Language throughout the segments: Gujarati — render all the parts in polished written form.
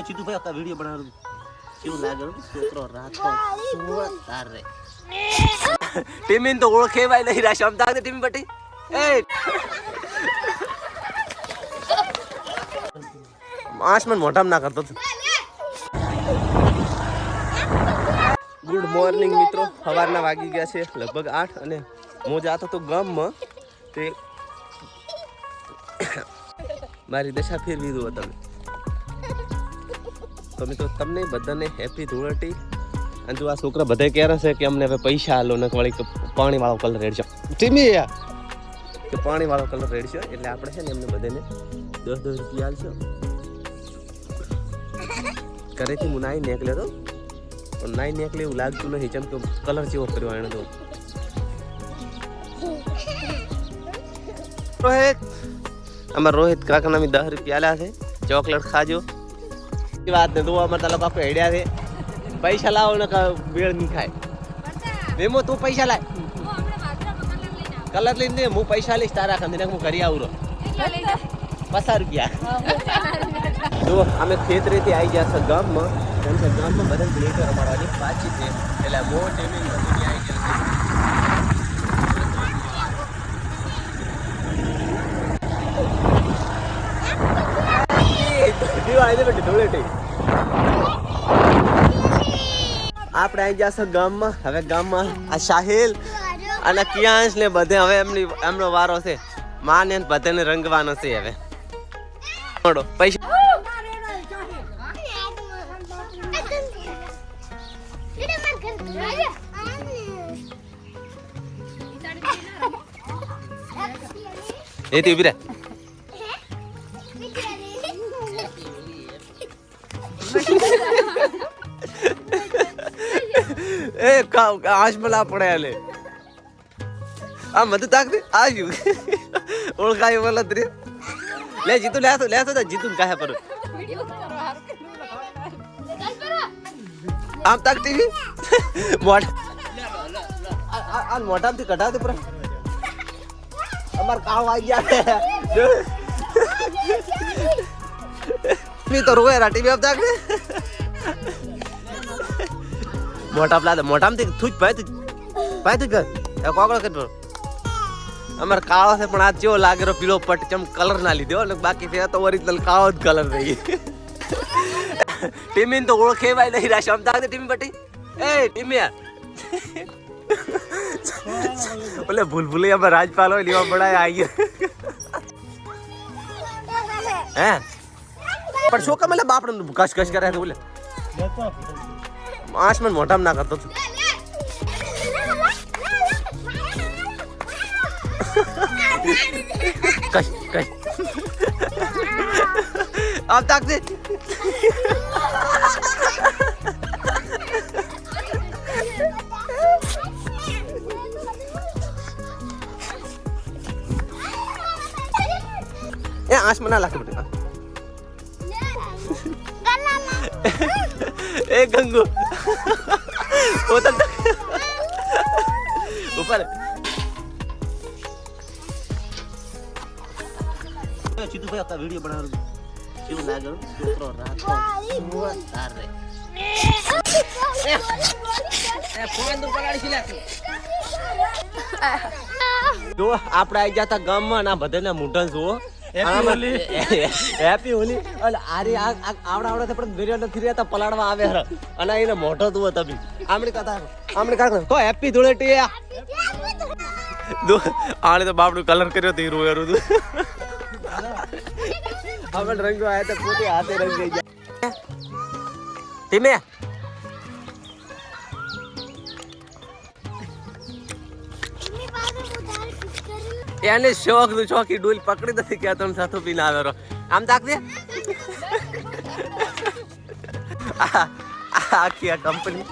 ચીતુ ભાઈ આખા વિડિયો બનાવું કેવું લાગે છોકરો રાતો સુવા તારે ટીમીન તો ઓળખે ભાઈ નહીં રાશ આમ તાકે ટીમી બટી એ આસમાન મોઢામ ના કરતો ગુડ મોર્નિંગ મિત્રો સવારના વાગી ગયા છે લગભગ 8 અને હું જાતો તો ગામમાં તે મારી દશા ફેરવી દો તમે તો મિત્રો તમને બધાને હેપી ધૂળેટી અને જો આ છોકરા બધા કહે છે કે અમને હવે પૈસા આલો ને વળી પાણી વાળો કલર રેડશો ટીમી કે પાણી વાળો કલર રેડશો એટલે આપણે છે ને એમને બધાને 10 રૂપિયા આલશો ઘરેથી હું નાઈ નીકળ્યો તો પણ નાઈ નીકળે એવું લાગતું નહીં જેમ કે કલર જેવો કર્યો એને તો રોહિત અમારા રોહિત કાકાના મેં 10 રૂપિયા આલ્યા છે ચોકલેટ ખાજો વાત ને તો અમારા લોકો આપણે હેડ્યા છે પૈસા લાવો ને બેળ નહીં ખાય મેમો તું પૈસા લાય કલર લઈને હું પૈસા લઈશ તારા ખાંદીને હું કરી આવું 50 રૂપિયા જો અમે ખેતરેથી આવી ગયા છે ગામમાં કેમ છે ગામમાં બધા પ્લેટો રમાડવાની પાછી છે એટલે મોટી ટીમ બધી આવી આપણે આવી જશે ગામમાં હવે ગામમાં આ સાહિલ અને કિયાંશ ને બધે હવે એમનો વારો છે માને બધાને રંગવાનો છે હવે પૈસા એથી ઉભી રહે એ આશ મલા પડે લે આ મત તાક દે આયુ ઓળખાય વલત રે લે જીતુ લેતો તો જીતુ કાહે પર આમ તાક ટીવી મોટ આ મોટામથી કઢાવ દે પર અમાર કાવ આવી ગયા મી તો રોય રાટી બે તાક દે મોટા પ્લા મોટામથી થૂજ ભાઈ તું કર એ કોકળો કર અમાર કાળો છે પણ આ જેવો લાગે પીળો પટ ચમ કલર ના લીધો અને બાકી છે તો ઓરિજિનલ કાળો જ કલર રહી ટીમીન તો ઓળખે ભાઈ નહીં રાશ આમ તાકે ટીમી બટી એ ટીમિયા ઓલે ભૂલભુલી અમાર રાજપાલ હોય લેવા પડાય આવી હે પણ શું કમલે બાપડે કશ કરે બોલે આસમાન મોઢામ ના કરતો છું કઈ આમ તાક દે એ આસમાન ના લાગે બેટા ए गंगू ऊपर चीतू भाई आपका वीडियो बना क्यों लागे छोकरो रातो सुवा तारे फोन तो पकड़ी छी लाती જો આપણે આવી જતા ગામમાં ના બધાના મૂઢા જુઓ હેપી હોલી અને આરી આવડા પણ દરિયા નથી રહેતા પલાડવા આવે હર અને એને મોઢો તું તબી આમણી કાકા તો હેપી ધૂળેટી આણે તો બાપડું કલર કર્યો તો રોયરું તું આપણે રંગો આયા તો પોતે હાથે રંગ ગઈ ગયા ધીમે એને શોખ નું ચોકી ડોલ પકડી નથી કે તને સાથો પીને આવેરો આમ તાક દે આખી આ કંપની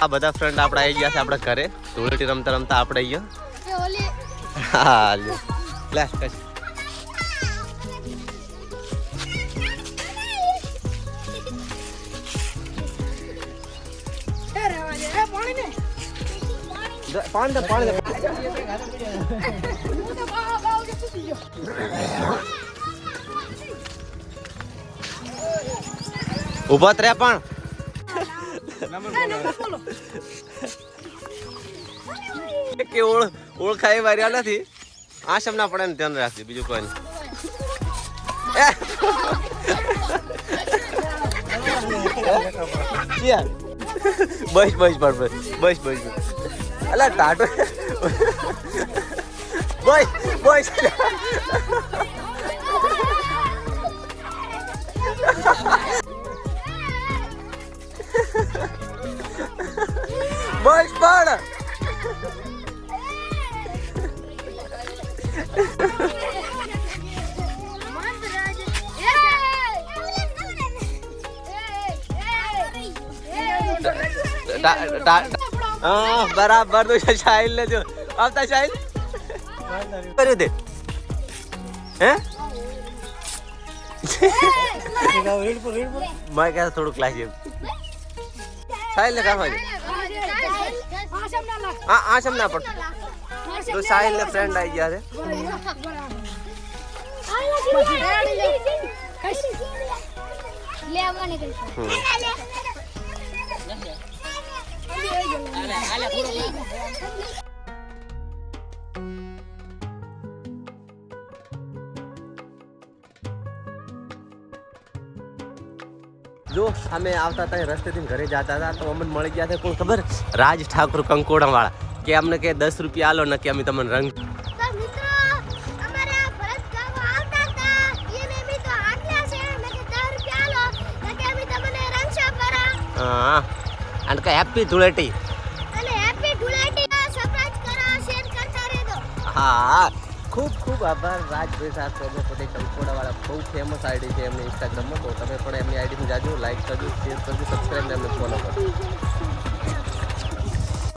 આ બધા ફ્રેન્ડ આપણે આવી ગયા છે આપણે ઘરે ધૂળેટી રમતા રમતા આપણે અહીંયા હા લે ફ્લેશ કશ પાણી દે પાણી દે ઉભા ત્રે પણ કે ઓળખાય વાર્યા નથી આશમ ના પડે ને ધ્યાન રાખજો બીજું કોઈ નહીં બસ બસ બસ બસ બસ અલા ટાટો બસ બસ બસ પણ બરાબર તો શાહિલ લેજો આવતા શાહિલ કર્યું તે હે મેં કહે થોડુંક લાગી સાહિલ ને કામ આશમ ના પણ તો સાહિલ ને ફ્રેન્ડ આવી ગયા જો અમે આવતા હતા રસ્તેથી ઘરે જતા હતા તો અમને મળી ગયા છે કોણ ખબર રાજ ઠાકુર કંકોડા વાળા કે અમને કે 10 રૂપિયા આલો ને કે અમે તમને રંગ હા અને કે હેપી ધૂળેટી હા ખૂબ ખૂબ આભાર રાજભાઈ સાથે અમે પોતે કંકોડા વાળા બહુ ફેમસ આઈડી છે એમની ઇન્સ્ટાગ્રામમાં તો તમે પણ એમની આઈડીમાં જાજો લાઈક કરજો શેર કરજો સબસ્ક્રાઈબ એમને ફોલો કરજો